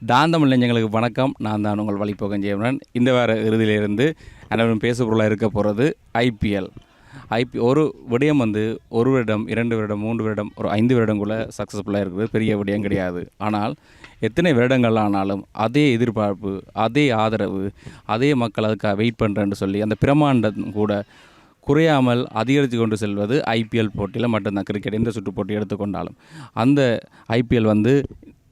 டாந்தமிழ் நெஞ்சங்களுக்கு வணக்கம். நான் தான் உங்கள் வழிபோக்கன் ஜெயமரன். இந்த வார இறுதியிலிருந்து அனைவரும் பேசுபொருளாக இருக்க போகிறது ஐபிஎல். ஒரு விடயம் ஒரு வருடம் 2 வருடம் 3 வருடம் ஒரு 5 வருடங்குள்ளே சக்ஸஸ்ஃபுல்லாக இருக்குது. பெரிய விடயம் கிடையாது. ஆனால் எத்தனை வருடங்கள் ஆனாலும் அதே எதிர்பார்ப்பு, அதே ஆதரவு, அதே மக்கள் அதுக்காக வெயிட் பண்ணுறேன்னு சொல்லி அந்த பிரமாண்டம் கூட குறையாமல் அதிகரித்து கொண்டு செல்வது ஐபிஎல் போட்டியில் மட்டும்தான். கிரிக்கெட் எந்த சுற்று போட்டி எடுத்துக்கொண்டாலும் அந்த ஐபிஎல்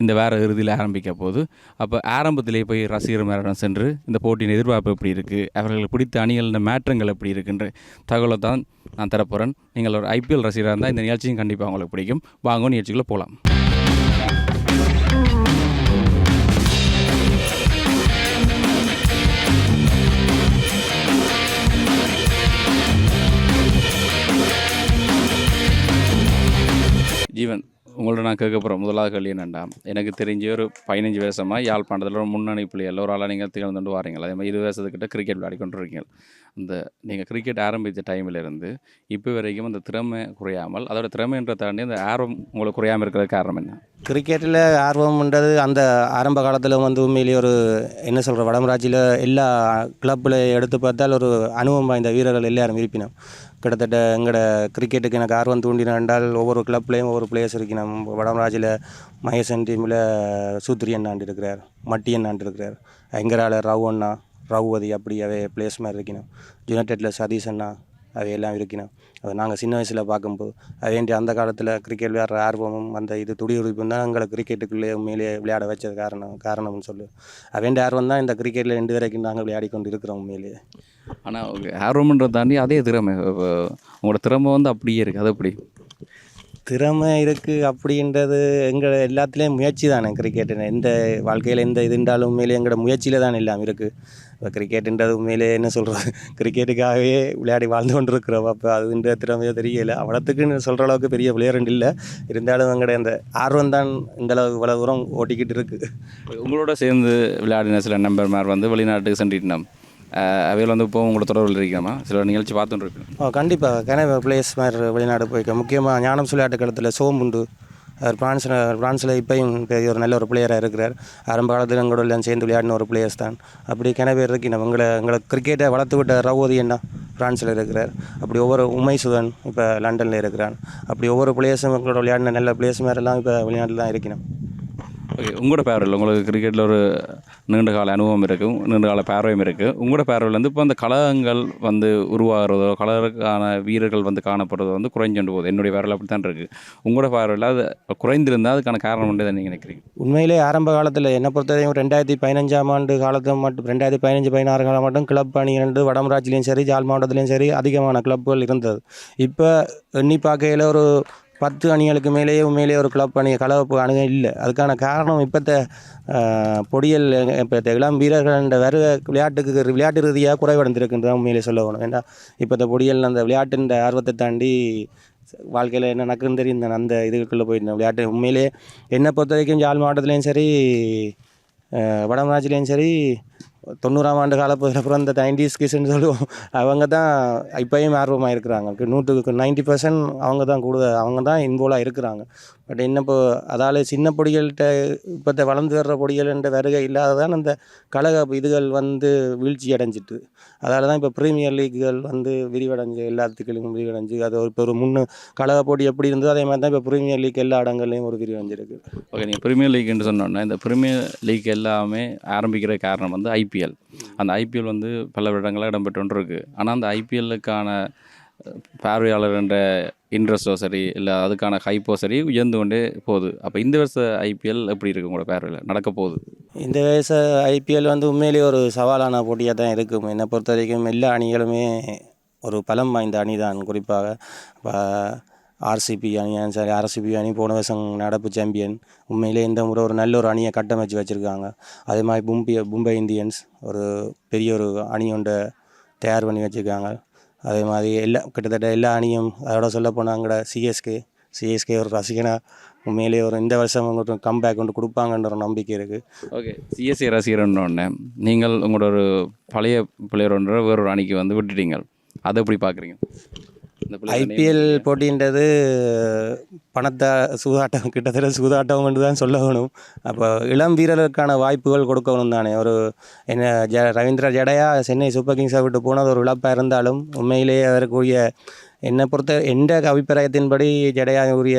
இந்த வார இறுதியில் ஆரம்பிக்க போது. அப்போ ஆரம்பத்திலே போய் ரசிகர் மேடம் சென்று இந்த போட்டியின் எதிர்பார்ப்பு எப்படி இருக்குது, அவர்களுக்கு பிடித்த அணிகளின் மாற்றங்கள் எப்படி இருக்குன்ற தகவலை தான் நான் தரப்போகிறேன். நீங்கள் ஒரு ஐபிஎல் ரசிகராக இருந்தால் இந்த நிகழ்ச்சியும் கண்டிப்பாக உங்களுக்கு பிடிக்கும். வாங்க நிகழ்ச்சிக்குள்ளே போகலாம். ஜீவன், உங்கள்ட்ட நான் கேட்க போகிறேன் முதலாவது கேள்வி என்னென்னா, எனக்கு தெரிஞ்ச ஒரு 15 வருஷமாக யாழ்ப்பாணத்தில் ஒரு முன்னணி பிள்ளைகள் ஒரு ஆளாக நீங்கள் திகழ்ந்துட்டு வாரீங்களா? அதே மாதிரி 20 வருஷத்துக்கிட்ட கிரிக்கெட் விளையாடி கொண்டு இருக்கீங்க. நீங்கள் கிரிக்கெட் ஆரம்பித்த டைமிலிருந்து இப்போ வரைக்கும் அந்த திறமை குறையாமல், அதோட திறமைன்ற தாண்டி அந்த ஆர்வம் உங்களுக்கு குறையாமல் இருக்கிறது காரணம் என்ன? கிரிக்கெட்டில் ஆர்வம்ன்றது அந்த ஆரம்ப காலத்தில் உண்மையிலேயே ஒரு என்ன சொல்கிற வடமராட்சியில் எல்லா கிளப்பில் எடுத்து பார்த்தால் ஒரு அனுபவம் வாய்ந்த வீரர்கள் எல்லாரும் இருப்பினோம். கிட்டத்தட்ட எங்களோட கிரிக்கெட்டுக்கு எனக்கு ஆர்வம் தூண்டினால் ஒவ்வொரு கிளப்லேயும் ஒவ்வொரு பிளேயர்ஸ் இருக்கணும். வடமராட்சியில் மகேசன் டீமில் சூத்ரி அண்ணாண்டு இருக்கிறார், மட்டி அண்ணாண்டு இருக்கிறார், எங்கரால் ரவ் அண்ணா, ரவுவதி அப்படி அவை பிளேயர்ஸ் மாதிரி இருக்கணும். யுனைடெட்டில் சதீஷ் அண்ணா அவையெல்லாம் இருக்கணும். அதை நாங்கள் சின்ன வயசில் பார்க்கும்போது வேண்டிய அந்த காலத்தில் கிரிக்கெட் விளையாடுற ஆர்வமும் அந்த துடியுறுப்பும் தான் எங்களை கிரிக்கெட்டுக்குள்ளே உண்மையிலேயே விளையாட வச்சது காரணம்னு சொல்லு. வேண்டிய ஆர்வம் தான் இந்த கிரிக்கெட்டில் 2 வரைக்கும் நாங்கள் விளையாடி கொண்டு இருக்கிறோம் உண்மையிலேயே. ஆனால் ஆர்வம்ன்றதை தாண்டி அதே திறமை, உங்களோட திறமை அப்படியே இருக்குது. அது எப்படி திறமை இருக்குது அப்படின்றது எங்கள் எல்லாத்துலேயும் முயற்சி தானே. கிரிக்கெட்டு எந்த வாழ்க்கையில் எந்த இதுண்டாலும் உண்மையிலே எங்களோட முயற்சியில் தான் எல்லாம் இருக்குது. இப்போ கிரிக்கெட்டுன்றது உண்மையிலே என்ன சொல்கிறது, கிரிக்கெட்டுக்காகவே விளையாடி வாழ்ந்து கொண்டு இருக்கிறோம். அப்போ அதுன்ற திறமையோ தெரியலை, அவ்வளோத்துக்குன்னு சொல்கிற அளவுக்கு பெரிய பிளேயர் இல்லை. இருந்தாலும் எங்களோட அந்த ஆர்வம் தான் இந்தளவு இவ்வளோ தூரம் ஓட்டிக்கிட்டு இருக்குது. உங்களோட சேர்ந்து விளையாடின சில நம்பர்மார் வெளிநாட்டுக்கு சென்றிட்டோம். அவையில் இப்போ உங்களோட தொடர்பில் இருக்கணுமா? சில நிகழ்ச்சி பார்த்துட்டு இருக்கு. கண்டிப்பாக கனவே பிளேயர்ஸ் மாதிரி வெளிநாடு போய்க்க. முக்கியமாக ஞானம் விளையாட்டு களத்தில் சோமுண்டு, அவர் ஃப்ரான்ஸில் இப்போயும் பெரிய ஒரு நல்ல ஒரு பிளேயராக இருக்கிறார். ஆரம்ப காலத்தில் எங்களோட எல்லாம் சேர்ந்து விளையாடின ஒரு பிளேயர்ஸ் தான். அப்படி கனவே இருக்கணும். எங்களை கிரிக்கெட்டை வளர்த்து விட்ட ரவோதி அண்ணா ஃப்ரான்ஸில் இருக்கிறார். அப்படி ஒவ்வொரு உமைசுதன் இப்போ லண்டனில் இருக்கிறான். அப்படி ஒவ்வொரு பிளேயர்ஸும் எங்களோட விளையாடின நல்ல பிளேயர்ஸ் மாதிரிலாம் இப்போ வெளிநாட்டில் தான் இருக்கணும். ஓகே, உங்களோட பார்வையில் உங்களுக்கு கிரிக்கெட்டில் ஒரு நீண்ட கால அனுபவம் இருக்கும், நீண்ட கால பார்வையும் இருக்குது. உங்களோட பார்வையில் இப்போ அந்த கழகங்கள் உருவாகிறதோ, கழகக்கான வீரர்கள் காணப்படுறதோ குறைஞ்சுட்டு போகுது. என்னுடைய பார்வையில் அப்படி தான் இருக்குது. உங்களோட பார்வையில் அது குறைந்திருந்தால் அதுக்கான காரணம் உண்டு தான் நீங்கள் நினைக்கிறீங்க? உண்மையிலே ஆரம்ப காலத்தில் என்னை பொறுத்தவரைக்கும் 2015ஆம் ஆண்டு காலத்தில் மட்டும் 2015-16 காலம் மட்டும் கிளப் அணி வடமராட்சிலையும் சரி ஜாழ் மாவட்டத்துலேயும் சரி அதிகமான கிளப்புகள் இருந்தது. இப்போ எண்ணி பார்க்கையில் ஒரு 10 அணிகளுக்கு மேலேயே உண்மையிலேயே ஒரு கிளப் அணி கலப்பு அணுக இல்லை. அதுக்கான காரணம் இப்போத்த பொடியல் இப்போ இளம் வீரர்கள் விளையாட்டு ரீதியாக குறைவடைந்திருக்குன்றதான் உண்மையிலே சொல்ல வேணும். ஏன்னா இப்போத்த பொடியல் அந்த விளையாட்டின் ஆர்வத்தை தாண்டி வாழ்க்கையில் என்ன நடக்குன்னு தெரியும் அந்த இதுக்குள்ளே போயிருந்தேன். விளையாட்டு உண்மையிலே என்னை பொறுத்த வரைக்கும் ஜாழ் மாவட்டத்துலேயும் சரி வடமராட்சிலையும் சரி 90ஆம் ஆண்டு காலப்பகுதியில் அப்புறம் இந்த 90s கிட்ஸ்ன்னு சொல்லுவோம், அவங்க தான் இப்போயும் ஆர்வமாக இருக்கிறாங்க. 90% அவங்க தான் கூடுதல், அவங்க தான் இன்வால்வாக இருக்கிறாங்க. பட் இப்போ அதால் சின்ன பொடிகள்கிட்ட இப்போ வளர்ந்து வர்ற பொடிகள்ன்ற வருகை இல்லாததான் அந்த கழக இதுகள் வீழ்ச்சி அடைஞ்சிட்டு. அதால் தான் இப்போ ப்ரீமியர் லீக்குகள் விரிவடைஞ்சு எல்லாத்துக்கும் விரிவடைஞ்சு அது இப்போ ஒரு கழக போட்டி எப்படி இருந்ததோ அதே மாதிரி தான் இப்போ ப்ரீமியர் லீக் எல்லா இடங்கள்லையும் ஒரு விரிவடைஞ்சிருக்கு. ஓகே, நீங்கள் ப்ரீமியர் லீக்னு சொன்னோன்னா இந்த ப்ரீமியர் லீக் எல்லாமே ஆரம்பிக்கிற காரணம் ஐபிஎல். அந்த ஐபிஎல் பல இடங்களாக இடம்பெற்று இருக்குது. ஆனால் அந்த ஐபிஎல்லுக்கான பார்வையாளர் என்ற இன்ட்ரெஸ்ட்டோ சரி இல்லை அதுக்கான ஹைப்போ சரி உயர்ந்து கொண்டே போகுது. அப்போ இந்த வருஷம் ஐபிஎல் எப்படி இருக்குது உங்களோட பார்வையில் நடக்க போகுது? இந்த வருஷ ஐபிஎல் உண்மையிலேயே ஒரு சவாலான போட்டியாக தான் இருக்கும். என்னை பொறுத்த வரைக்கும் எல்லா அணிகளுமே ஒரு பலம் வாய்ந்த அணி தான். குறிப்பாக இப்போ ஆர்சிபி அணியான்னு சரி, ஆர்சிபி அணி போன வருஷம் நடப்பு சாம்பியன். உண்மையிலே இந்த முறை ஒரு நல்ல ஒரு அணியை கட்டமைச்சு வச்சுருக்காங்க. அதே மாதிரி மும்பை இந்தியன்ஸ் ஒரு பெரிய ஒரு அணி ஒன்றை தயார் பண்ணி வச்சுருக்காங்க. அதே மாதிரி கிட்டத்தட்ட எல்லா அணியும் அதோட சொல்ல போனாங்கட சிஎஸ்கே ஒரு ரசிகனாக உண்மையிலே ஒரு இந்த வருஷம் அவங்க கம்பேக் கொடுப்பாங்கன்ற ஒரு நம்பிக்கை இருக்குது. ஓகே, சிஎஸ்கே ரசிகர்னு நீங்கள் உங்களோட ஒரு பழைய பிளேயர் ஒன்ற வேறொரு அணிக்கு விட்டுட்டீங்க, அதை எப்படி பார்க்குறீங்க? இந்த பிள்ளையோட name ஐபிஎல் இல்லையா? போட்டின்றது பணத்தை சூதாட்டம் கிட்டத்தட்ட சூதாட்டம் என்று தான் சொல்ல வேணும். அப்போ இளம் வீரர்களுக்கான வாய்ப்புகள் கொடுக்கணும் தானே. ஒரு என்ன ரவீந்திர ஜடேஜா சென்னை சூப்பர் கிங்ஸை விட்டு போனது ஒரு இழப்பாக இருந்தாலும் உண்மையிலேயே அதற்குரிய என்னை பொறுத்த எந்த அபிப்பிராயத்தின்படி ஜடேஜாவுடைய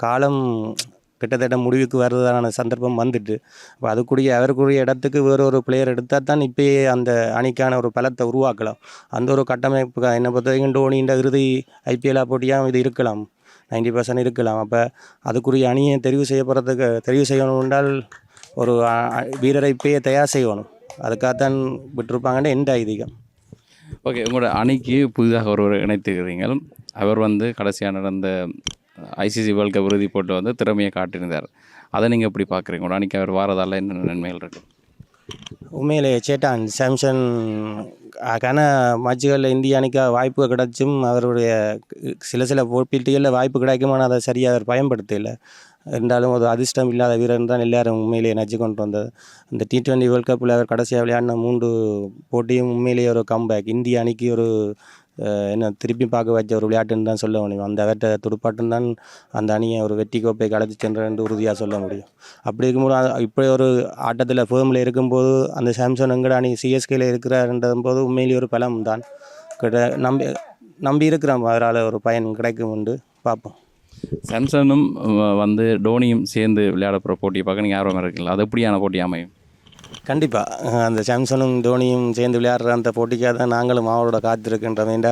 காலம் கிட்டத்தட்ட முடிவுக்கு வருவதான சந்தர்ப்பம் வந்துட்டு, அப்போ அதுக்குரிய அவருக்குரிய இடத்துக்கு வேறு ஒரு பிளேயர் எடுத்தால் தான் இப்பயே அந்த அணிக்கான ஒரு பலத்தை உருவாக்கலாம். அந்த ஒரு கட்டமைப்பு என்னை பொறுத்த வரைக்கும் டோனின்ற இறுதி ஐபிஎல் போட்டியாக இது இருக்கலாம், 90% இருக்கலாம். அப்போ அதுக்குரிய அணியை தெரிவு செய்யணும் என்றால் ஒரு வீரரை இப்பயே தயார் செய்யணும். அதுக்காகத்தான் விட்டுருப்பாங்கன்னு எந்த ஐதீகம். ஓகே, உங்களோட அணிக்கு புதிதாக ஒருவர் இணைத்துக்கிறீர்கள். அவர் வந்து கடைசியாக நடந்த ஐசிசி வேர்ல்ட் கப் இறுதி போட்டு வந்து திறமையை காட்டியிருந்தார். அதை நீங்கள் எப்படி பார்க்குறீங்க? உங்களோட அணிக்கு அவர் வாரதால் என்ன நன்மைகள் இருக்குது? உண்மையிலே சேட்டான் சாம்சன் கன மேட்சுகளில் இந்திய அணிக்கு வாய்ப்பு கிடைச்சும் அவருடைய சில போட்டிகளில் வாய்ப்பு கிடைக்கும், ஆனால் அதை சரியாக அவர் பயன்படுத்தலை. இருந்தாலும் ஒரு அதிர்ஷ்டம் இல்லாத வீரர் தான் எல்லாரும் உண்மையிலேயே நச்சு கொண்டு வந்தது. இந்த T20 வேர்ல்ட் கப்பில் அவர் கடைசியாக விளையாடின 3 போட்டியும் உண்மையிலேயே ஒரு கம்பேக், இந்திய அணிக்கு ஒரு என்ன திருப்பி பார்க்க வச்ச ஒரு விளையாட்டுன்னு தான் சொல்ல முடியும். அந்த அவற்றை துடுப்பாட்டம் தான் அந்த அணியை ஒரு வெற்றி கோப்பை கடத்தி சென்று உறுதியாக சொல்ல முடியும். அப்படி இருக்கும்போது இப்படி ஒரு ஆட்டத்தில் ஃபேமில் இருக்கும்போது அந்த சாம்சன் எங்கட அணி சிஎஸ்கேல இருக்கிறாருன்ற போது உண்மையிலேயே ஒரு பலம் தான். நம்பி இருக்கிறோம், அவரால் ஒரு பயன் கிடைக்கும் உண்டு, பார்ப்போம். சாம்சனும் வந்து டோனியும் சேர்ந்து விளையாட போகிற போட்டியை பார்க்க நீங்கள் ஆர்வமாக இருக்கீங்களா? அது எப்படியான போட்டி அமையும்? கண்டிப்பாக அந்த சாம்சனும் தோனியும் சேர்ந்து விளையாடுற அந்த போட்டிக்காக தான் நாங்களும் அவரோட காத்திருக்கின்றோம். ஏண்டா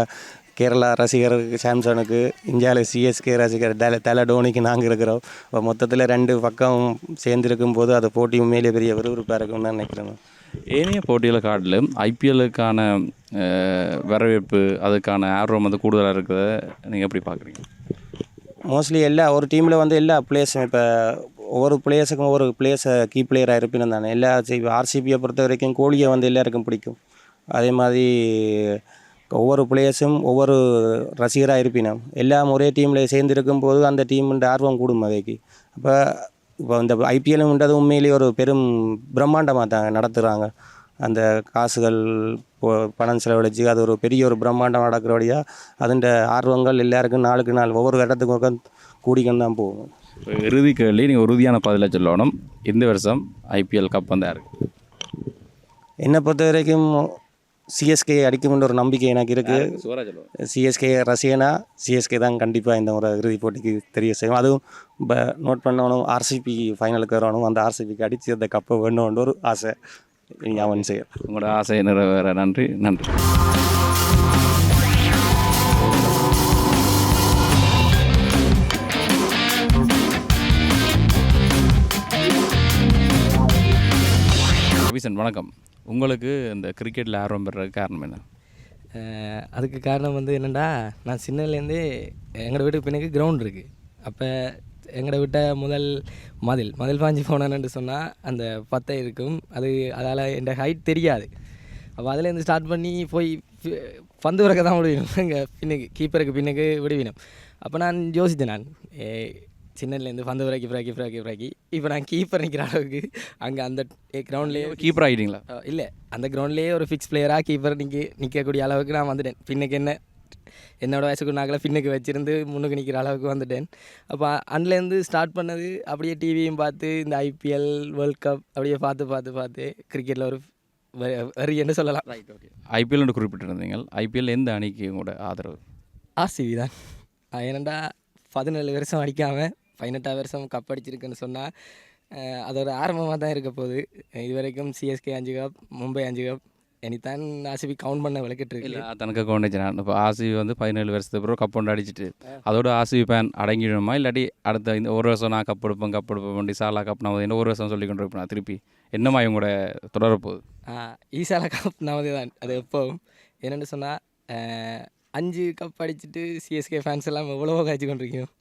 கேரளா ரசிகருக்கு சாம்சனுக்கு, இந்தியாவில் சிஎஸ்கே ரசிகர் தலை டோனிக்கு நாங்கள் இருக்கிறோம். இப்போ மொத்தத்தில் 2 பக்கம் சேர்ந்துருக்கும் போது அது போட்டி உண்மையிலே பெரிய விறுவிறுப்பாக இருக்கும்னு தான் நினைக்கிறேன். ஏனைய போட்டியில் காட்டிலும் ஐபிஎல்லுக்கான வரவேற்பு, அதுக்கான ஆர்வம் வந்து கூடுதலாக இருக்கிறத நீங்கள் எப்படி பார்க்குறீங்க? மோஸ்ட்லி ஒரு டீமில் வந்து எல்லா பிளேயர்ஸும் இப்போ ஒவ்வொரு பிளேயர்ஸுக்கும் ஒவ்வொரு பிளேயர்ஸை கீ பிளேயராக இருப்பினும் தானே. ஆர்சிபியை பொறுத்த வரைக்கும் கோலியை வந்து எல்லாருக்கும் பிடிக்கும். அதே மாதிரி ஒவ்வொரு பிளேயர்ஸும் ஒவ்வொரு ரசிகராக இருப்பினும் எல்லாம் ஒரே டீமில் சேர்ந்துருக்கும் போது அந்த டீமுன்ற ஆர்வம் கூடும் அவைக்கு. இப்போ இந்த ஐபிஎல்ன்றது உண்மையிலேயே ஒரு பெரும் பிரம்மாண்டமாக தான் நடத்துகிறாங்க. அந்த காசுகள் பணம் செலவழித்து அது ஒரு பெரிய ஒரு பிரம்மாண்டம் நடக்கிறபடியாக அதுன்ற ஆர்வங்கள் எல்லாருக்கும் நாளுக்கு நாள் ஒவ்வொரு இடத்துக்கும் கூடிக்கொண்டு தான் போகும். இறுதி கேள்வி, நீங்கள் உறுதியான பதிலை சொல்லணும். இந்த வருஷம் ஐபிஎல் கப் வந்து யாருக்கு? என்னை பொறுத்த வரைக்கும் சிஎஸ்கே அடிக்கும்ன்ற ஒரு நம்பிக்கை எனக்கு இருக்குது. சிஎஸ்கே ரசிகனா சிஎஸ்கே தான் கண்டிப்பாக இந்த முறை இறுதி போட்டிக்கு தெரிய செய்யும். அதுவும் இப்போ நோட் பண்ணணும், ஆர்சிபி ஃபைனலுக்கு வரணும், அந்த ஆர்சிபிக்கு அடித்து அந்த கப்பை வேணும்ன்ற ஒரு ஆசை ஞாபகம் செய்யும். உங்களோட ஆசையை நிறைவேற நன்றி. ரவிசன், வணக்கம். உங்களுக்கு இந்த கிரிக்கெட்டில் ஆர்வம் பெறதுக்கு காரணம் என்ன? அதுக்கு காரணம் வந்து என்னென்னா, நான் சின்னதுலேருந்தே எங்களோட வீட்டுக்கு பின்னாடி கிரவுண்ட் இருக்குது. அப்போ எங்களோட விட்ட மதில் பாஞ்சு போனான்னு சொன்னால் அந்த 10 இருக்கும். அதால் என் ஹைட் தெரியாது. அப்போ அதுலேருந்து ஸ்டார்ட் பண்ணி போய் பந்து விறக்க தான் விடுவினோம். எங்கள் கீப்பருக்கு பின்னுக்கு விடுவினோம். அப்போ நான் யோசித்தேன், சின்னதுலேருந்து பந்து விறக்கி இப்போ நான் கீப்பர் நிற்கிற அளவுக்கு அங்கே அந்த கிரவுண்ட்லேயே கீப்பர் ஆகிட்டீங்களா? இல்லை, அந்த கிரவுண்ட்லேயே ஒரு ஃபிக்ஸ் பிளேயராக கீப்பர் நிற்கக்கூடிய அளவுக்கு நான் வந்துட்டேன். பின்னுக்கு என்னோடய வயசுக்கு நாக்கில் பின்னுக்கு வச்சுருந்து முன்னுக்கு நிற்கிற அளவுக்கு வந்துட்டேன். அப்போ அன்லேருந்து ஸ்டார்ட் பண்ணது அப்படியே டிவியும் பார்த்து இந்த ஐபிஎல் வேர்ல்ட் கப் அப்படியே பார்த்து கிரிக்கெட்டில் ஒரு என்ன சொல்லலாம். Right, okay. ஐபிஎல்னு குறிப்பிட்டிருந்தீங்க. ஐபிஎல் எந்த அணிக்கு உங்களோட ஆதரவு? ஆர்சிபி தான். ஏனெண்டா 17 வருஷம் அடிக்காமல் 18 வருஷம் கப் அடிச்சிருக்குன்னு சொன்னால் அதோட ஆரம்பமாக தான் இருக்க போகுது. இது வரைக்கும் சிஎஸ்கே 5 கப், மும்பை 5 கப், இனித்தான் ஆர்சிபி கவுண்ட் பண்ண விளக்கிட்டு இல்லை, தனக்கு கவுண்ட் நான் இப்போ ஆர்சிபி வந்து 17 வருஷத்துக்கு அப்புறம் கப் ஒன்று அடிச்சிட்டு அதோட ஆர்சிபி ஃபேன் அடங்கிடுமா, இல்லாட்டி அடுத்த இந்த ஒரு வருஷம் நான் கப் எடுப்பேன் சாலா கப் நான் இன்னும் ஒரு வருஷம் சொல்லி கொண்டு இருப்பேன் திருப்பி என்னம்மா இவங்களோட தொடரப்போகுது? ஈசாலா கப் நமது தான். அது எப்போவும் என்னென்னு சொன்னால் 5 கப் அடிச்சுட்டு சிஎஸ்கே ஃபேன்ஸ் எல்லாம் எவ்வளவோ காய்ச்சி கொண்டிருக்கணும்,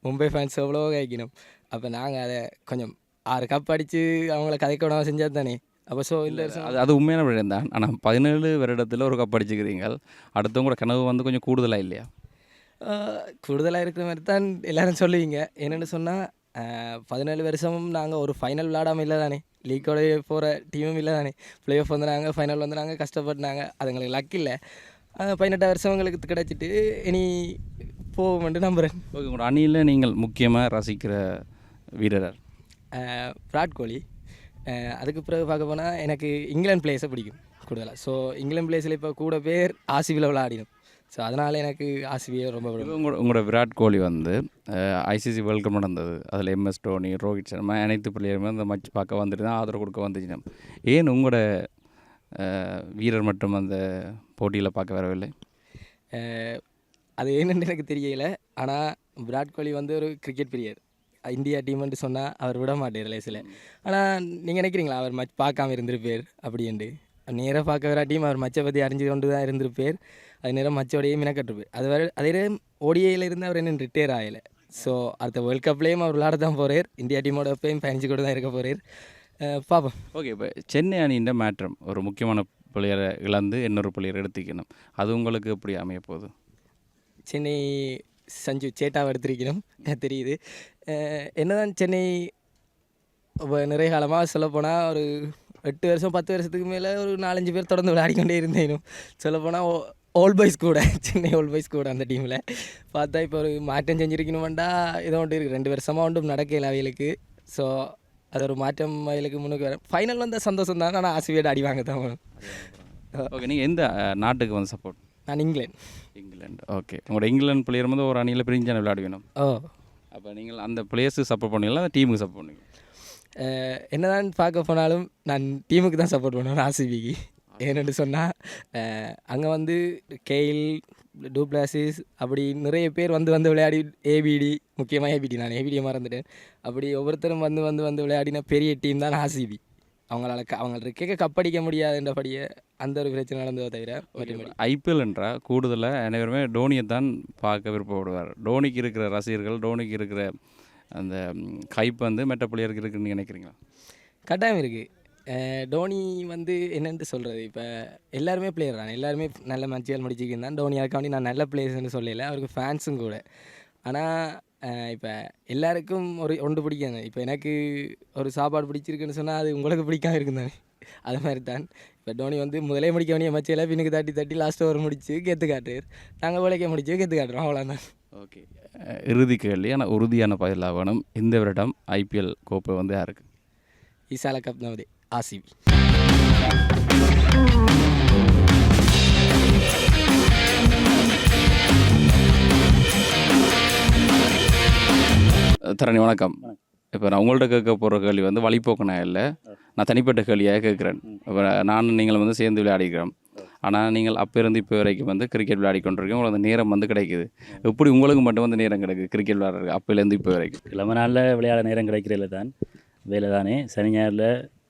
மும்பை ஃபேன்ஸ் எவ்வளவோ காய்க்கணும். அப்போ நாங்கள் அதை கொஞ்சம் 6 கப் அடித்து அவங்கள கதைக்கூடாமல் செஞ்சால் தானே. அப்போ ஸோ இந்த வருஷம் அது உண்மையான விடம் தான். ஆனால் 17 வருடத்தில் ஒரு கப் அடிச்சுக்கிறீங்க. அடுத்தவங்களோட கனவு வந்து கொஞ்சம் கூடுதலாக இல்லையா? கூடுதலாக இருக்கிற மாதிரி தான் எல்லோரும் சொல்லுவீங்க. என்னென்னு சொன்னால் 17 வருஷமும் நாங்கள் ஒரு ஃபைனல் விளையாடாமல் இல்லை தானே, லீக்கோட போகிற டீமும் இல்லை தானே. ப்ளே ஆஃப் வந்துடுறாங்க, ஃபைனல் வந்துடுறாங்க, கஷ்டப்பட்டுனாங்க. அது எங்களுக்கு லக் இல்லை. 18 வருஷங்களுக்கு கிடச்சிட்டு இனி போவோம்னு நம்புகிறேன். ஓகே, உங்களோட அணியில் நீங்கள் முக்கியமாக ரசிக்கிற வீரர்? விராட் கோலி. அதுக்கு பிறகு பார்க்க போனால் எனக்கு இங்கிலாந்து பிளேயர்ஸை பிடிக்கும் கூடுதலாக. ஸோ இங்கிலாந்து பிளேயர்ஸில் இப்போ கூட பேர் ஆர்சிபியில் விளையாடினோம். ஸோ அதனால் எனக்கு ஆர்சிபியை ரொம்ப பிடிக்கும். உங்களோட விராட் கோலி வந்து ஐசிசி வேர்ல்டு கப் நடந்தது, அதில் எம்எஸ் தோனி, ரோஹித் சர்மா அனைத்து பிள்ளைகளுமே அந்த மேட்ச் பார்க்க வந்துட்டு தான் ஆதரவு கொடுக்க வந்துச்சு. ஏன் உங்களோட வீரர் மட்டும் அந்த போட்டியில் பார்க்க வரவில்லை? அது என்னென்னு எனக்கு தெரியல. ஆனால் விராட் கோலி வந்து ஒரு கிரிக்கெட் பிரியர். இந்தியா டீம்னு சொன்னால் அவர் விட மாட்டார் லேசில். ஆனால் நீங்கள் நினைக்கிறீங்களா அவர் மேட்ச் பார்க்காம இருந்திருப்பேர் அப்படின்ட்டு? நேராக பார்க்க வர டீம் அவர் மச்சை பற்றி அறிஞ்சு கொண்டு தான் இருந்திருப்பேர். அது நேரம் மச்சோடையே மினக்கட்டுருப்பேர். அது வர அதே ஓடிஐயில் இருந்து அவர் இன்னும் ரிட்டையர் ஆகலை. ஸோ அடுத்த வேர்ல்ட் கப்லேயும் அவர் விளையாட தான் போகிறார். இந்தியா டீமோட எப்பயும் பயணிச்சு கூட தான் இருக்க போகிறார். பார்ப்போம். ஓகே, இப்போ சென்னை அணியின் மாற்றம், ஒரு முக்கியமான பிளேயரை இழந்து இன்னொரு பிளேயர் எடுத்துக்கணும், அது உங்களுக்கு எப்படி அமைய போகுது? சென்னை சஞ்சு சேட்டாவை எடுத்திருக்கணும் தெரியுது. என்னதான் சென்னை நிறைய காலமாக சொல்லப்போனால் ஒரு 8 வருஷம் 10 வருஷத்துக்கு மேலே ஒரு 4-5 பேர் தொடர்ந்து விளையாடிக்கொண்டே இருந்தேனும். சொல்லப்போனால் ஓல்ட் பாய்ஸ் கூட, சென்னை ஓல்ட் பாய்ஸ் கூட அந்த டீமில் பார்த்தா இப்போ ஒரு மாற்றம் செஞ்சுருக்கணுமெண்டா ஏதோ ஒன்று இருக்குது. 2 வருஷமாக ஒன்றும் நடக்கல அவைகளுக்கு. ஸோ அது ஒரு மாற்றம் அவைகளுக்கு முன்னுக்கு வரும். ஃபைனல் வந்தால் சந்தோஷம் தான். ஆனால் ஆர்சிபியோட அடி வாங்க தான் வரும். ஓகே, நீங்கள் எந்த நாட்டுக்கு வந்து சப்போர்ட்? நான் இங்கிலாந்து. ஓகே, உங்களோட இங்கிலாந்து பிளேயர் வந்து ஒரு அணியில் பிரிஞ்சான விளையாடுவேணும். அப்போ நீங்கள் அந்த பிளேயர்ஸுக்கு சப்போர்ட் பண்ணுவீங்களா, அந்த டீமுக்கு சப்போர்ட் பண்ணுவீங்க? என்னதான் பார்க்க போனாலும் நான் டீமுக்கு தான் சப்போர்ட் பண்ணுவேன், ஆர்சிபிக்கு. ஏன்னு சொன்னால் அங்கே வந்து கெயில், டூப்ளாசிஸ் அப்படி நிறைய பேர் வந்து விளையாடி, ஏபிடி, முக்கியமாக ஏபிடி, நான் ஏபிடியை மறந்துட்டேன். அப்படி ஒவ்வொருத்தரும் வந்து விளையாடின பெரிய டீம் தான் ஆர்சிபி. அவங்களுக்கு கப்படிக்க முடியாதுன்றபடியே அந்த ஒரு பிரச்சனை நடந்ததை தவிர ஐபிஎல் என்றால் கூடுதலாக அனைவருமே டோனியை தான் பார்க்க விருப்பப்படுவார். டோனிக்கு இருக்கிற ரசிகர்கள், டோனிக்கு இருக்கிற அந்த கைப் வந்து மெட்ட பிளேயருக்கு இருக்குன்னு நினைக்கிறீங்களா? கட்டாயம் இருக்குது. டோனி வந்து என்னென்று சொல்கிறது, இப்போ எல்லாருமே பிளேயர் தான், எல்லாருமே நல்ல மேட்சுகள் முடிச்சிக்கின்னு தான். டோனி அதுக்காண்டி நான் நல்ல பிளேயர்ஸ்ன்னு சொல்லலை, அவருக்கு ஃபேன்ஸும் கூட. ஆனால் இப்போ எல்லாருக்கும் ஒன்று பிடிக்காது. இப்போ எனக்கு ஒரு சாப்பாடு பிடிச்சிருக்குன்னு சொன்னால் அது உங்களுக்கு பிடிக்காம இருக்கும் தானே, அது மாதிரி தான். இப்போ டோனி வந்து முதலே முடிக்க வேண்டிய மச்சையில் பின்னுக்கு தட்டி லாஸ்ட் ஓவர் முடிச்சு கெத்து காட்டுறார். நாங்கள் உழைக்க முடிச்சு கெத்து காட்டுறோம், அவ்வளோதான். ஓகே, இறுதி கேள்வி, ஆனால் உறுதியான பதிலாக வேணும். இந்த வருடம் ஐபிஎல் கோப்பை வந்து யாருக்கு? ஈசால கப் நமது ஆர்சிபி. தரணி வணக்கம். இப்போ நான் உங்கள்கிட்ட கேட்க போகிற கேள்வி வந்து வழிபோக்கனா இல்லை, நான் தனிப்பட்ட கேள்வியாக கேட்குறேன். இப்போ நானும் நீங்களும் வந்து சேர்ந்து விளையாடிக்கிறோம். ஆனால் நீங்கள் அப்போ இருந்து இப்போ வரைக்கும் வந்து கிரிக்கெட் விளையாடி கொண்டிருக்கீங்க, உங்களுக்கு அந்த நேரம் வந்து கிடைக்குது. எப்படி உங்களுக்கு மட்டும் வந்து நேரம் கிடைக்குது கிரிக்கெட் விளையாடுறது அப்போலேருந்து இப்போ வரைக்கும்? கிழமை நாளில் விளையாட நேரம் கிடைக்கிறதில்ல தான், வேலை தானே. சனி ஞாயிறில்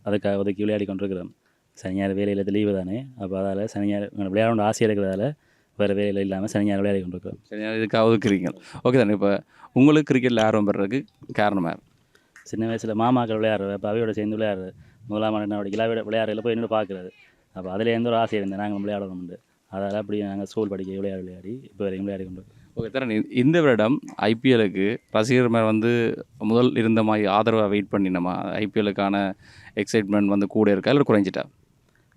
அதுக்காக ஒதுக்கி விளையாடி கொண்டிருக்கிறோம். சனி ஞாயிறு வேலையில் லீவு தானே, அப்போ அதால் சனி ஞாயிறு விளையாட ஆசை இருக்கிறதால வேறு வேலையில் இல்லாமல் சனி ஞாயிறு விளையாடி கொண்டிருக்கிறோம். சனி ஞாயிறு இதுக்காக ஒதுக்குறீங்க. ஓகே தானே. இப்போ உங்களுக்கு கிரிக்கெட்டில் ஆர்வம் பெறதுக்கு காரணமாக? சின்ன வயசில் மாமாக்கள் விளையாடுறது, அப்போ அவையோட சேர்ந்து விளையாடுறது, முதலாம் ஆண்டு இலாவிட விளையாடுறதுல போய் என்னோட பார்க்குறது. அப்போ அதில் எந்த ஒரு ஆசை இருந்தேன், நாங்கள் விளையாடணும்னு. அதால் அப்படி நாங்கள் ஸ்கூல் படிக்க விளையாடி இப்போ வரைக்கும் விளையாடி கொண்டு. ஓகே தரணி, இந்த வருடம் ஐபிஎலுக்கு ரசிகர் மேலே வந்து முதல் இருந்த மாதிரி ஆதரவாக வெயிட் பண்ணினோமா? ஐபிஎலுக்கான எக்ஸைட்மெண்ட் வந்து கூட இருக்கா இல்லை குறைஞ்சிட்டா?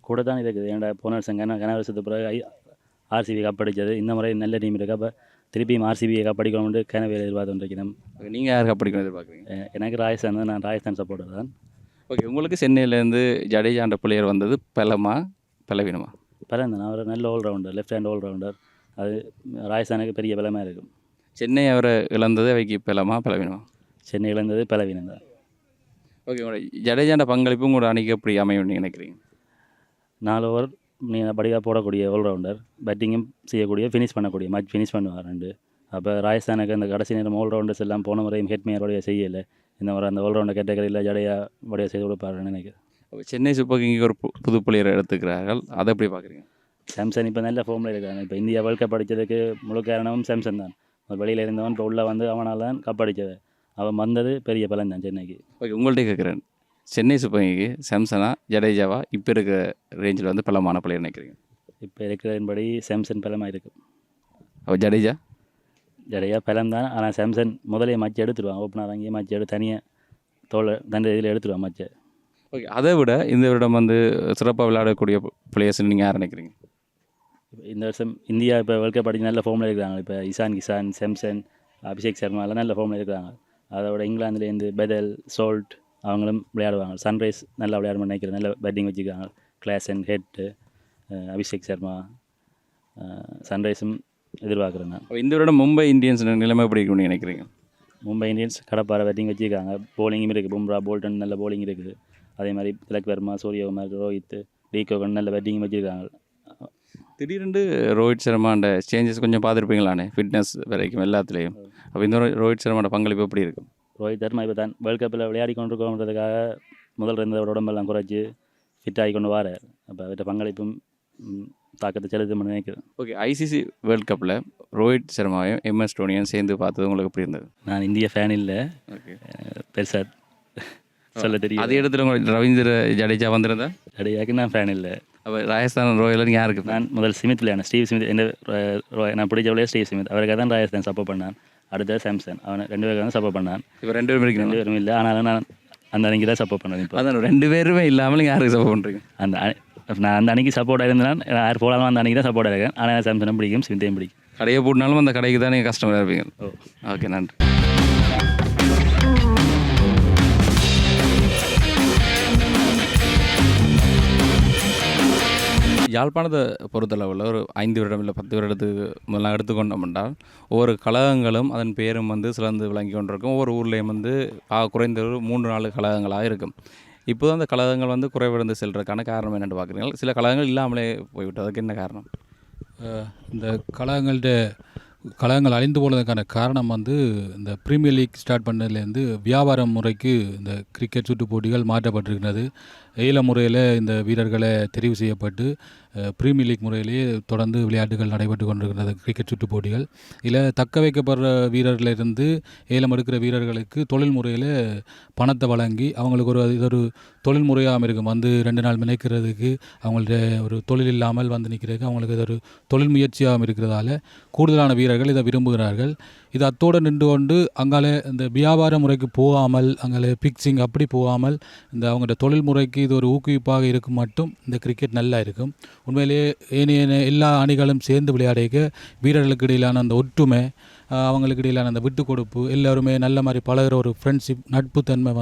கூட தான் இருக்குது. ஏன்டா போன வருஷம் கன வருஷத்துக்கு பிறகு ஆர்சிபி கப் அடித்தது. இந்த முறை நல்ல டீம் இருக்குது. அப்போ திருப்பியும் ஆர்சிபியை கப் அடிக்கணும்னு கனவு எதிர்பார்த்து கொண்டிருக்கிறோம். நீங்கள் யார் கப் அடிக்கணும் எதிர்பார்க்குறீங்க? எனக்கு ராஜஸ்தான் தான், நான் ராஜஸ்தான் சப்போர்ட்டர் தான். ஓகே, உங்களுக்கு சென்னையிலேருந்து ஜடேஜான்ற பிளேயர் வந்தது பலவீனமா? பலம் தான், அவர் நல்ல ஆல்ரவுண்டர், லெஃப்ட் ஹேண்ட் ஆல்ரவுண்டர். அது ராஜஸ்தானுக்கு பெரிய பலமாக இருக்கும். சென்னை அவரை இழந்தது அவைக்கு பலவீனமா? சென்னை இழந்தது பலவீனம் தான். ஓகே, உங்களோட ஜடேஜாண்ட பங்களிப்பு உங்களோட அணிக்கு எப்படி அமையும் நினைக்கிறீங்க? 4 ஓவர் நீங்கள் படிக்காக போடக்கூடிய ஆல்ரவுண்டர், பேட்டிங்கும் செய்யக்கூடிய, ஃபினிஷ் பண்ணக்கூடிய, மேட்ச் ஃபினிஷ் பண்ணுவார் 2. அப்போ ராஜஸ்தானுக்கு அந்த கடைசி நேரம் ஆல்ரவுண்டர்ஸ் எல்லாம் போன முறையும் ஹெட்மேயரோடைய செய்யலை. இந்த முறை அந்த ஆல்ரவுண்டர் கேட்டகரியில் ஜடேஜா வடைய செய்து கொடுப்பாருன்னு நினைக்கிறேன். சென்னை சூப்பர் கிங்கு ஒரு புது பிளேயரை எடுத்துக்கிறார்கள், அதை எப்படி பார்க்குறீங்க? சாம்சன் இப்போ நல்ல ஃபார்மில் இருக்காங்க. இப்போ இந்தியா வேர்ல்ட் கப் அடித்ததுக்கு முழு காரணமும் சாம்சன் தான். ஒரு வெளியில் இருந்தவன் இப்போ உள்ளே வந்து அவனால் தான் கப் அடித்தது. அவன் வந்தது பெரிய பலன் தான் சென்னைக்கு. ஓகே, உங்கள்கிட்ட கேட்குறேன், சென்னை சூப்பர் கிங்கு சாம்சனா ஜடேஜாவா இப்போ இருக்கிற ரேஞ்சில் வந்து பலமான பிளேயர் நினைக்கிறீங்க? இப்போ இருக்கிறபடி சாம்சன் பலமாக இருக்கும். அப்போ ஜடேஜா பலம் தான். ஆனால் சாம்சன் முதலே மேட்ச் எடுத்துருவான். ஓப்பனர் அங்கேயே மேட்ச் எடுத்து தனியாக தண்டை இதில் எடுத்துருவான் மேட்ச்சை. ஓகே, அதை விட இந்த வருடம் வந்து சிறப்பாக விளையாடக்கூடிய பிளேயர்ஸ்ன்னு நீங்கள் யார் நினைக்கிறீங்க? இந்த வருஷம் இந்தியா இப்போ வேர்ல்ட் கப் அடிச்சு நல்ல ஃபார்மில் இருக்கிறாங்க. இப்போ இசான் கிசான், சாம்சன், அபிஷேக் சர்மா எல்லாம் நல்ல ஃபார்மில் இருக்கிறாங்க. அதோட இங்கிலாந்துலேருந்து பெதல், சோல்ட் அவங்களும் விளையாடுவாங்க. சன்ரைஸ் நல்லா விளையாட நினைக்கிறேன். நல்ல பேட்டிங் வச்சுருக்காங்க. கிளாசன், ஹெட், அபிஷேக் சர்மா, சன்ரைஸும் எதிர்பார்க்குறேன் நான். இந்த வருடம் மும்பை இந்தியன்ஸ் நிலைமை எப்படி இருக்குன்னு நினைக்கிறீங்க? மும்பை இந்தியன்ஸ் கடப்பாறை பேட்டிங் வச்சுருக்காங்க. போலிங்கும் இருக்குது. பும்ரா, போல்டன் நல்ல போலிங் இருக்குது. அதே மாதிரி திலக் வர்மா, சூரியகுமார், ரோஹித், டிகோகன் நல்ல பேட்டிங் வச்சுருக்காங்க. திடீரென்று ரோஹித் சர்மாண்ட சேஞ்சஸ் கொஞ்சம் பார்த்துருப்பீங்களானே, ஃபிட்னஸ் வரைக்கும் எல்லாத்துலேயும். அப்போ இந்த ரோஹித் சர்மாவோட பங்களிப்பு எப்படி இருக்கும்? ரோஹித் சர்மா இப்போ தான் வேர்ல்ட் கப்பில் விளையாடி கொண்டிருக்கோன்றதுக்காக முதல் இருந்தவரோட உடம்பெல்லாம் குறைச்சி ஃபிட் ஆகி கொண்டு வரார். அப்போ அவர்கிட்ட பங்களிப்பும் தாக்கத்தை செலுத்தும்னு நினைக்கிறேன். ஓகே, ஐசிசி வேர்ல்ட் கப்பில் ரோஹித் சர்மாவையும் MS தோனியும் சேர்ந்து பார்த்தது உங்களுக்கு எப்படி இருந்தது? நான் இந்திய ஃபேன் இல்லை. ஓகே, பெருசாக சொல்ல தெரியும். அதே இடத்துல உங்களுக்கு ரவீந்திர ஜடேஜா வந்திருந்தா? ஜடேஜாக்கு நான் ஃபேன் இல்லை. அப்போ ராஜஸ்தான் ராயல் யாருக்கு? நான் முதல் ஸ்மித் விளையாடினேன். Steve Smith. நான் பிடிச்ச விளையாட ஸ்டீவ் ஸ்மித். அவருக்காக தான் ராஜஸ்தான் சப்போர்ட் பண்ணான். அடுத்த சாம்சன். அவனை 2 பேருக்காக தான் சப்போர்ட் பண்ணான். இப்போ 2 பேரும் இருக்கீங்க? 2 பேரும் இல்லை. ஆனாலும் நான் அந்த அன்னைக்கு தான் சப்போர்ட் பண்ணேன். இப்போ அதான் 2 பேருமே இல்லாமல் யாருக்கு சப்போர்ட் பண்ணுறீங்க? நான் அந்த அன்னைக்கு சப்போர்ட்டாக இருந்தேன். யார் போடாமல் அந்த அன்னைக்கு தான் சப்போர்ட்டாக இருக்கேன். ஆனால் சாம்சனும் பிடிக்கும், ஸ்மித்தையும் பிடிக்கும். கடையை போட்டினாலும் அந்த கடைக்கு தான் நீங்கள் கஸ்டமராக இருப்பீங்க. ஓகே, நன்றி. யாழ்ப்பாணத்தை பொறுத்தளவில் ஒரு 5 வருடம் இல்லை 10 வருடத்துக்கு முதலாம் எடுத்துக்கொண்டோம் என்றால் ஒவ்வொரு கழகங்களும் அதன் பேரும் சிறந்து விளங்கி கொண்டிருக்கும். ஒவ்வொரு ஊர்லேயும் குறைந்த ஒரு 3-4 கழகங்களாக இருக்கும். இப்போது அந்த கழகங்கள் குறைவடைந்து செல்றதுக்கான காரணம் என்னென்னு பார்க்குறீங்க? சில கழகங்கள் இல்லாமலே போய்விட்டு, அதுக்கு என்ன காரணம்? இந்த கழகங்கள் அழிந்து போனதுக்கான காரணம் இந்த ப்ரீமியர் லீக் ஸ்டார்ட் பண்ணதுலேருந்து வியாபார முறைக்கு இந்த கிரிக்கெட் சுற்று போட்டிகள் மாற்றப்பட்டிருக்கிறது. ஏல முறையில் இந்த வீரர்களை தெரிவு செய்யப்பட்டு ப்ரீமியர் லீக் முறையிலேயே தொடர்ந்து விளையாட்டுகள் நடைபெற்று கொண்டிருக்கிறது. கிரிக்கெட் சுற்று போட்டிகள் இதில் தக்க வைக்கப்படுற வீரர்களிலிருந்து ஏலம் எடுக்கிற வீரர்களுக்கு தொழில் முறையில் பணத்தை வழங்கி அவங்களுக்கு இது ஒரு தொழில் முறையாக இருக்கும். 2 நாள் நினைக்கிறதுக்கு அவங்கள்ட்ட ஒரு தொழில் இல்லாமல் நிற்கிறதுக்கு அவங்களுக்கு இது ஒரு தொழில் முயற்சியாகவும் இருக்கிறதால கூடுதலான வீரர்கள் இதை விரும்புகிறார்கள். இது அத்தோடு நின்று கொண்டு அங்காலே இந்த வியாபார முறைக்கு போகாமல், அங்காலே பிக்சிங் அப்படி போகாமல் இந்த அவங்களோட தொழில் முறைக்கு இது ஒரு ஊக்குவிப்பாக இருக்கும் மட்டும் இந்த கிரிக்கெட் நல்லா இருக்கும். உண்மையிலேயே ஏனைய எல்லா அணிகளும் சேர்ந்து விளையாடிக்க வீரர்களுக்கு இடையிலான அந்த ஒற்றுமை, அவங்களுக்கு இடையிலான அந்த விட்டு கொடுப்பு, எல்லாருமே நல்ல மாதிரி பழகிற ஒரு ஃப்ரெண்ட்ஷிப், நட்புத்தன்மை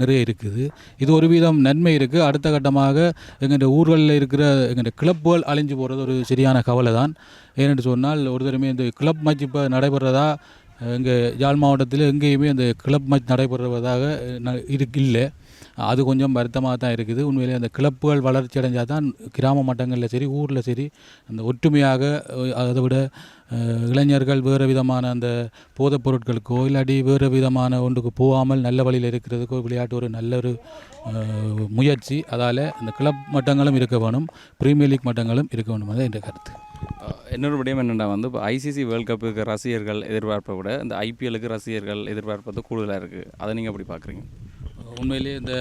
நிறைய இருக்குது. இது ஒரு விதம் நன்மை இருக்குது. அடுத்த கட்டமாக எங்கள் ஊர்களில் இருக்கிற எங்கள் கிளப்புகள் அழிஞ்சு போகிறது ஒரு சரியான கவலை தான். ஏனென்று சொன்னால் ஒரு தடவை இந்த கிளப் மேட்ச் இப்போ நடைபெறதா எங்கள் யாழ் மாவட்டத்தில் எங்கேயுமே அந்த கிளப் மேட்ச் நடைபெறுவதாக இல்லை. அது கொஞ்சம் வருத்தமாக தான் இருக்குது. உண்மையிலே அந்த கிளப்புகள் வளர்ச்சி அடைஞ்சால் தான் கிராம மட்டங்களில் சரி ஊரில் சரி அந்த ஒற்றுமையாக, அதை விட இளைஞர்கள் வேறு விதமான அந்த போதைப் பொருட்களுக்கோ இல்லாட்டி வேறு விதமான ஒன்றுக்கு போகாமல் நல்ல வழியில் இருக்கிறதுக்கோ விளையாட்டு ஒரு நல்ல ஒரு முயற்சி. அதால் அந்த கிளப் மட்டங்களும் இருக்க வேணும், ப்ரீமியர் லீக் மட்டங்களும் இருக்க வேணும். அதுதான் என்ற கருத்து. இன்னொரு விடயம் என்னென்னா இப்போ ஐசிசி வேர்ல்ட் கப்புக்கு ரசிகர்கள் எதிர்பார்ப்பை விட இந்த ஐபிஎல்லுக்கு ரசிகர்கள் எதிர்பார்ப்பது கூடுதலாக இருக்குது. அதை நீங்கள் எப்படி பார்க்குறீங்க? உண்மையிலே இந்த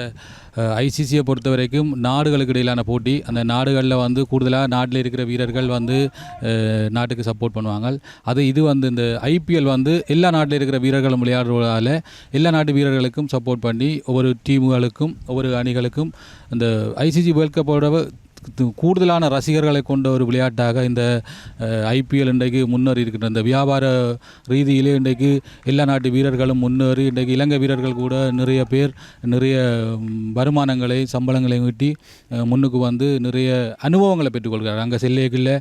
ஐசிசியை பொறுத்த வரைக்கும் நாடுகளுக்கு இடையிலான போட்டி, அந்த நாடுகளில் கூடுதலாக நாட்டில் இருக்கிற வீரர்கள் நாட்டுக்கு சப்போர்ட் பண்ணுவாங்க. இது இந்த ஐபிஎல் எல்லா நாட்டில் இருக்கிற வீரர்களும் விளையாடுவதால் எல்லா நாட்டு வீரர்களுக்கும் சப்போர்ட் பண்ணி ஒவ்வொரு டீமுகளுக்கும் ஒவ்வொரு அணிகளுக்கும் இந்த ஐசிசி வேர்ல்ட் கப்போட கூடுதலான ரசிகர்களை கொண்ட ஒரு விளையாட்டாக இந்த ஐபிஎல் இன்றைக்கு முன்னேறி இருக்கின்ற இந்த வியாபார ரீதியிலே இன்றைக்கு எல்லா நாட்டு வீரர்களும் முன்னேறி இன்றைக்கு இலங்கை வீரர்கள் கூட நிறைய பேர் நிறைய வருமானங்களை சம்பளங்களை ஈட்டி முன்னுக்கு நிறைய அனுபவங்களை பெற்றுக்கொள்கிறார். அங்கே செல்லைகளில்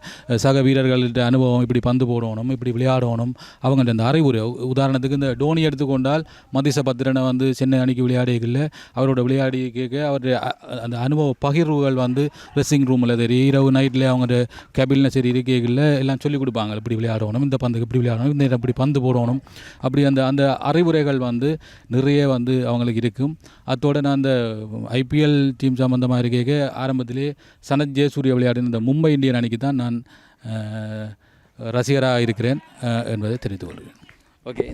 சக வீரர்கள்ட்ட அனுபவம், இப்படி பந்து போடணும், இப்படி விளையாடணும், அவங்கள்ட்ட இந்த அறிவுரை. உதாரணத்துக்கு இந்த டோனி எடுத்துக்கொண்டால் மதிச பத்திரனை சென்னை அணிக்கு விளையாடிகளில் அவரோட விளையாடி கேட்க அவருடைய அந்த அனுபவ பகிர்வுகள் ட்ரெஸ்ஸிங் ரூமில் சரி இரவு நைட்டில் அவங்க கேபினில் சரி இருக்கைகளில் எல்லாம் சொல்லிக் கொடுப்பாங்க. இப்படி விளையாடணும், இந்த பந்துக்கு இப்படி விளையாடணும், இந்த இப்படி பந்து போடணும், அப்படி அந்த அந்த அறிவுரைகள் நிறைய அவங்களுக்கு இருக்கும். அத்தோடு நான் அந்த ஐபிஎல் டீம் சம்மந்தமாக இருக்க ஆரம்பத்திலே சனத் ஜெயசூரிய விளையாடின இந்த மும்பை இந்தியன் அணிக்கு தான் நான் ரசிகராக இருக்கிறேன் என்பதை தெரிவித்துக் கொள்கிறேன். ஓகே,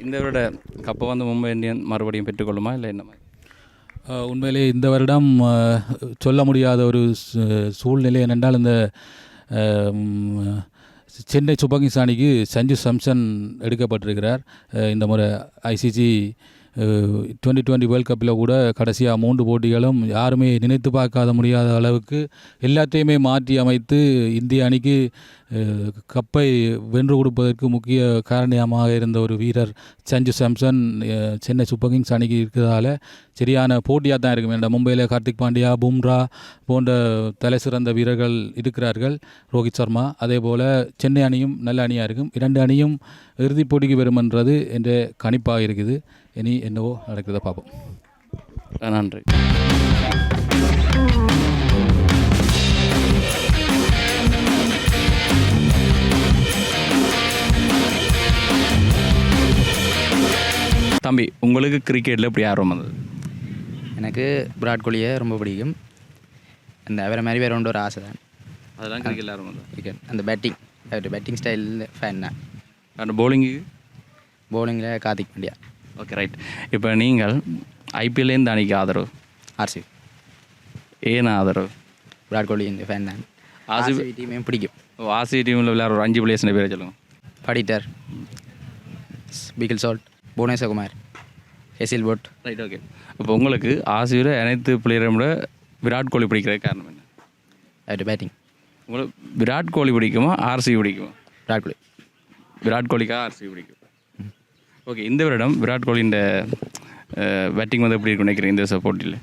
இந்த வருட கப்பை மும்பை இந்தியன் மறுபடியும் பெற்றுக்கொள்ளுமா இல்லை என்ன? உண்மையிலே இந்த வருடம் சொல்ல முடியாத ஒரு சூழ்நிலை என்னென்றால் இந்த சென்னை சூப்பர் கிங்ஸ் அணிக்கு சஞ்சு சாம்சன் எடுக்கப்பட்டிருக்கிறார். இந்த முறை ஐசிசி 2020 வேர்ல்ட் கப்பில் கூட கடைசியாக 3 போட்டிகளும் யாருமே நினைத்து பார்க்காத முடியாத அளவுக்கு எல்லாத்தையுமே மாற்றி அமைத்து இந்திய அணிக்கு கப்பை வென்று கொடுப்பதற்கு முக்கிய காரணமாக இருந்த ஒரு வீரர் சஞ்சு சாம்சன் சென்னை சூப்பர் கிங்ஸ் அணிக்கு இருக்கிறதால சரியான போட்டியாக தான் இருக்கும். ஏன்னா மும்பையில் கார்த்திக் பாண்டியா, பும்ரா போன்ற தலை சிறந்த வீரர்கள் இருக்கிறார்கள், ரோஹித் சர்மா. அதே போல் சென்னை அணியும் நல்ல அணியாக இருக்கும். 2 அணியும் இறுதிப் போட்டிக்கு வருமென்றது என்ற கணிப்பாக இருக்குது. இனி என்னவோ நடக்கிறத பார்ப்போம். நன்றி. தம்பி, உங்களுக்கு கிரிக்கெட்டில் எப்படி ஆர்வம் வந்தது? எனக்கு விராட் கோலியை ரொம்ப பிடிக்கும். அந்த அவரை மாதிரி வேற ஒன்று ஒரு ஆசை தான். அதெல்லாம் கிரிக்கெட்டில் ஆர்வம் வந்தது. கிரிக்கெட் அந்த பேட்டிங் ஸ்டைலில் ஃபேன் தான். அந்த பவுலிங்கு பவுலிங்கில் கார்த்திக் பாண்டியா. Okay, right. இப்போ நீங்கள் ஐபிஎல்லேருந்து அணிக்கு ஆதரவு? ஆர்சிபி. ஏன் ஆதரவு? விராட் கோலி இந்த ஃபேன் தான். ஆர்சிபி ஆர்சிபி டீமையும் பிடிக்கும். ஆர்சிபி டீமில் விளையாடுற ஒரு 5 பிளேயர்ஸ் பேரை சொல்லுங்கள். Patidar, Phil Salt, Bhuvneshwar, Hazlewood. Right, okay. இப்போ உங்களுக்கு ஆர்சிபியில் அனைத்து பிளேயரை விட விராட் கோலி பிடிக்கிற காரணம் என்ன? அவர்கிட்ட பேட்டிங். உங்களுக்கு விராட் கோலி பிடிக்குமா ஆர்சிபி பிடிக்குமா? விராட் கோலி. விராட் கோலிக்காக ஆர்சிபி பிடிக்கும். ஓகே, இந்த வருடம் விராட் கோலியின் பேட்டிங் வந்து எப்படி இருக்குன்னு நினைக்கிறேன் இந்த வருஷம் போட்டியில்?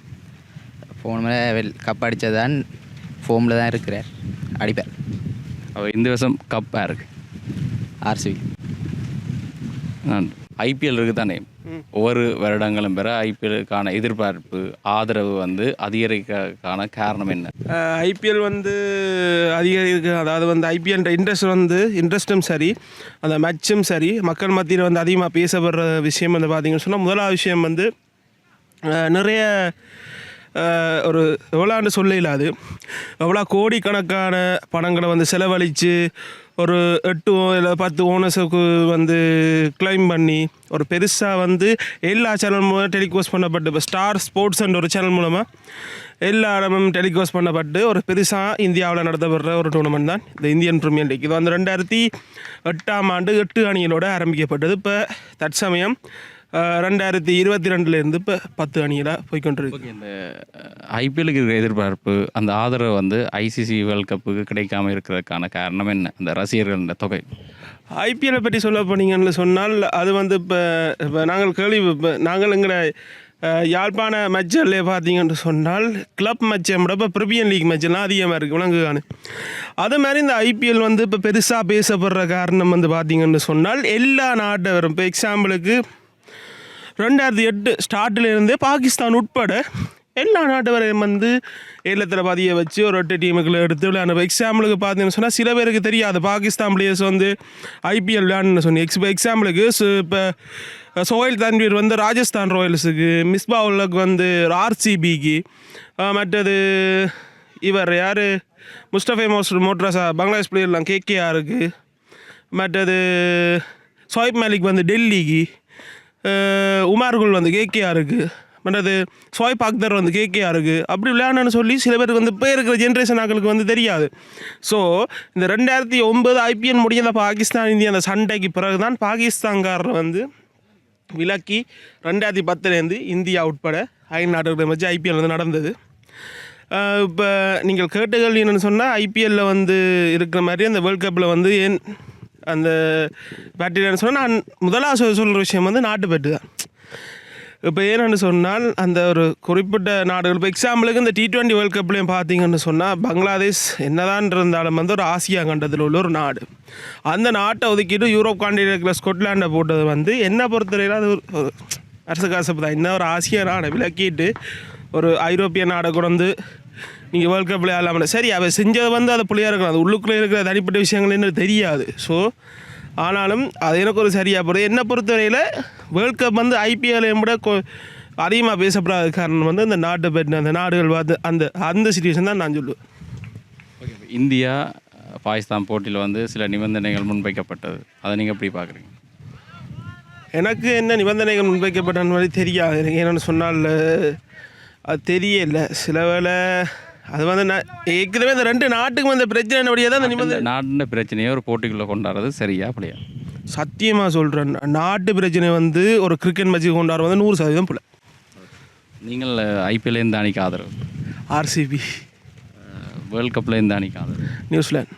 போன முறை கப் அடித்தது தான், ஃபோமில் தான் இருக்கிறார், அடிப்பார். அவர் இந்த வருஷம் கப் யாருக்கு? ஆர்சிபி. ஐபிஎல் இருக்குது தானே, ஒவ்வொரு வருடங்களும் பெற ஐபிஎலுக்கான எதிர்பார்ப்பு ஆதரவு வந்து அதிகரிக்கான காரணம் என்ன? ஐபிஎல் வந்து அதிகரிக்க, அதாவது வந்து ஐபிஎல் இன்ட்ரெஸ்ட்டும் சரி, அந்த மேட்சும் சரி, மக்கள் மத்தியில் வந்து அதிகமாக பேசப்படுற விஷயம் வந்து பார்த்திங்கன்னு சொன்னால், முதலாவது விஷயம் வந்து நிறைய ஒரு எவ்வளோன்னு சொல்ல இல்லாது எவ்வளோ கோடிக்கணக்கான பணங்களை வந்து செலவழித்து ஒரு 8 இல்லை 10 ஓனர்ஸுக்கு வந்து கிளைம் பண்ணி ஒரு பெருசாக வந்து எல்லா சேனல் மூலம் டெலிகாஸ்ட் பண்ணப்பட்டு, இப்போ ஸ்டார் ஸ்போர்ட்ஸ்ன்ற ஒரு சேனல் மூலமாக எல்லா இடமும் டெலிகாஸ்ட் பண்ணப்பட்டு ஒரு பெருசாக இந்தியாவில் நடத்தப்படுற ஒரு டூர்னமெண்ட் தான் இந்த இந்தியன் பிரீமியர் லீக். இது வந்து 2008ஆம் ஆண்டு 8 அணிகளோடு ஆரம்பிக்கப்பட்டது. இப்போ தற்சமயம் 2022 இப்போ 10 அணிகளாக போய்கொண்டிருக்கு. இந்த ஐபிஎலுக்கு இருக்கிற எதிர்பார்ப்பு, அந்த ஆதரவு வந்து ஐசிசி வேர்ல்ட் கப்புக்கு கிடைக்காம இருக்கிறதுக்கான காரணம் என்ன? அந்த ரசிகர்கள் தொகை. ஐபிஎல்லை பற்றி சொல்ல போனீங்கன்னு சொன்னால், அது வந்து இப்போ நாங்கள் எங்களை யாழ்ப்பாண மேட்சில் பார்த்தீங்கன்னு சொன்னால் கிளப் மேட்சை விட இப்போ ப்ரீமியர் லீக் மேட்செல்லாம் அதிகமாக இருக்குது விளங்குகானு. அது மாதிரி இந்த ஐபிஎல் வந்து இப்போ பெருசாக பேசப்படுற காரணம் வந்து பார்த்தீங்கன்னு சொன்னால், எல்லா நாட்டவரும் இப்போ எக்ஸாம்பிளுக்கு 2008 ஸ்டார்டிலேருந்தே பாகிஸ்தான் உட்பட எல்லா நாட்டவரையும் வந்து ஏலத்தில் பதிய வச்சு ஒரு 8 டீமுக்குள்ளே எடுத்து விளையாண்டு. எக்ஸாம்பிளுக்கு பார்த்தீங்கன்னு சொன்னால் சில பேருக்கு தெரியாது பாகிஸ்தான் பிளேயர்ஸ் வந்து ஐபிஎல் விளையாடுன்னு சொன்னி. எக்ஸாம்பிளுக்கு இப்போ சோஹைல் தன்வீர் வந்து ராஜஸ்தான் ராயல்ஸுக்கு, மிஸ்பா உல்லக் வந்து ஆர்சிபிக்கு, மற்றது இவர் யார் முஸ்டபே மோட்ராஸா பங்களாதேஷ் பிளேயர்லாம் கேகேஆருக்கு, மற்றது சோயிப் மாலிக் வந்து டெல்லிக்கு, உமார்குல் வந்து கேகேஆருக்கு, மற்றது சோய்ப் அக்தர் வந்து கேகேஆருக்கு. அப்படி விளையாடணும்னு சொல்லி சில பேருக்கு வந்து இப்போ இருக்கிற ஜென்ரேஷன் ஆக்களுக்கு வந்து தெரியாது. ஸோ இந்த 2009 ஐபிஎல் முடிஞ்ச பாகிஸ்தான் இந்தியா அந்த சண்டைக்கு பிறகு தான் பாகிஸ்தான்காரர் வந்து விலக்கி 2010 இந்தியா உட்பட 5 நாடுகளை வச்சு ஐபிஎல் வந்து நடந்தது. இப்போ நீங்கள் கேட்ட கேள்வி என்னென்னு சொன்னால், ஐபிஎல்லில் வந்து இருக்கிற மாதிரி அந்த வேர்ல்ட் கப்பில் வந்து ஏன் அந்த பேட்டில்னு சொன்னால், நான் முதலாக சொல்கிற விஷயம் வந்து நாட்டு பேட்டு தான். இப்போ ஏன்னு சொன்னால், அந்த ஒரு குறிப்பிட்ட நாடுகள் இப்போ எக்ஸாம்பிளுக்கு இந்த T20 வேர்ல்ட் கப்லேயும் பார்த்தீங்கன்னு சொன்னால், பங்களாதேஷ் என்னதான் இருந்தாலும் வந்து ஒரு ஆசியா கண்டத்தில் உள்ள ஒரு நாடு. அந்த நாட்டை ஒதுக்கிட்டு யூரோப் காண்டியில் இருக்கிற ஸ்கொட்லாண்டை போட்டது வந்து என்னை பொறுத்தவரையில் அது ஒரு அரசு காசு தான். இன்னும் ஒரு ஆசியா நாடை விலக்கிட்டு ஒரு ஐரோப்பிய நாடை கூட வந்து நீங்கள் வேர்ல்ட் கப் விளையாடலாமல் சரி, அவள் செஞ்சது வந்து அது பிள்ளையாக இருக்கலாம், அது உள்ளுக்குள்ளே இருக்கிற தனிப்பட்ட விஷயங்கள் என்ன தெரியாது. ஸோ ஆனாலும் அது எனக்கு ஒரு சரியாக போடுது. என்னை பொறுத்தவரையில் வேர்ல்ட் கப் வந்து ஐபிஎல்லையும் விட அதிகமாக பேசப்படாத காரணம் வந்து அந்த நாட்டை பற்றி அந்த நாடுகள் பார்த்து அந்த சிச்சுவேஷன் தான் நான் சொல்லுவேன். ஓகே, இந்தியா பாகிஸ்தான் போட்டியில் வந்து சில நிபந்தனைகள் முன்வைக்கப்பட்டது, அதை நீங்கள் எப்படி பார்க்குறீங்க? எனக்கு என்ன நிபந்தனைகள் முன்வைக்கப்பட்ட மாதிரி தெரியாது. எனக்கு என்னென்னு சொன்னால் அது தெரியல. சில வேளை அது வந்து ஏற்கனவே இந்த 2 நாட்டுக்கும் அந்த பிரச்சனை தான் அந்த நிபந்தனை. நாட்டின் பிரச்சனையை ஒரு போட்டிக்குள்ளே கொண்டாடுறது சரியா அப்படியா? சத்தியமாக சொல்கிறேன், நாட்டு பிரச்சனை வந்து ஒரு கிரிக்கெட் மேட்சுக்கு கொண்டாடுறது வந்து 100% போல. நீங்கள் ஐபிஎல்ல எந்த அணிக்கு ஆதரவு? ஆர்சிபி. வேர்ல்ட் கப்பில் எந்த அணிக்கு ஆதரவு? நியூசிலாந்து.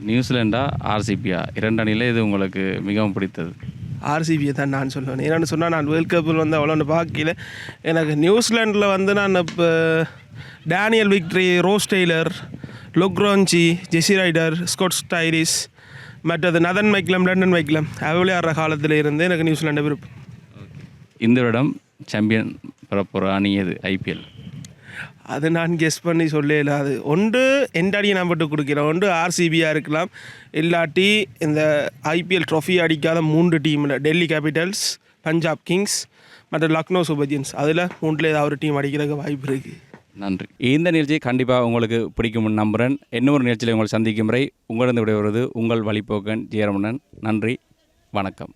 நியூசிலாண்டா ஆர்சிபியா, 2 அணியில் இது உங்களுக்கு மிகவும் பிடித்தது? ஆர்சிபியை தான் நான் சொல்லுவேன். என்னென்னு சொன்னால், நான் வேர்ல்ட் கப்பில் வந்து அவ்வளோ பார்க்கல. எனக்கு நியூசிலாண்டில் வந்து நான் இப்போ Daniel Vettori, Ross Taylor, Luke Ronchi, Jesse Ryder, Scott Styris, மற்றது நதன் மைக்லம், லண்டன் மைக்லம் விளையாடுற காலத்தில் இருந்து எனக்கு நியூசிலாண்டை விருப்பம். இந்த வருடம் சாம்பியன் பெறப்போகிற அணி எது ஐபிஎல்? அது நான் கெஸ் பண்ணி சொல்லல. அது ஒன்று எந்த அடியை நான் போட்டு கொடுக்கிறேன். ஒன்று ஆர்சிபியாக இருக்கலாம், இல்லாட்டி இந்த ஐபிஎல் ட்ராஃபி அடிக்காத 3 டீமில் டெல்லி கேபிட்டல்ஸ், பஞ்சாப் கிங்ஸ் மற்ற லக்னோ சூப்பர் ஜெயின்ஸ், அதில் 3ல் ஏதாவது ஒரு டீம் அடிக்கிறதுக்கு வாய்ப்பு இருக்குது. நன்றி. இந்த நிகழ்ச்சி கண்டிப்பாக உங்களுக்கு பிடிக்கும் நம்புகிறேன். இன்னொரு நிகழ்ச்சியில் உங்களை சந்திக்கும் வரை உங்களிடம் விடைபெறுவது உங்கள் வழிபோக்கன் ஜெயரமணன். நன்றி, வணக்கம்.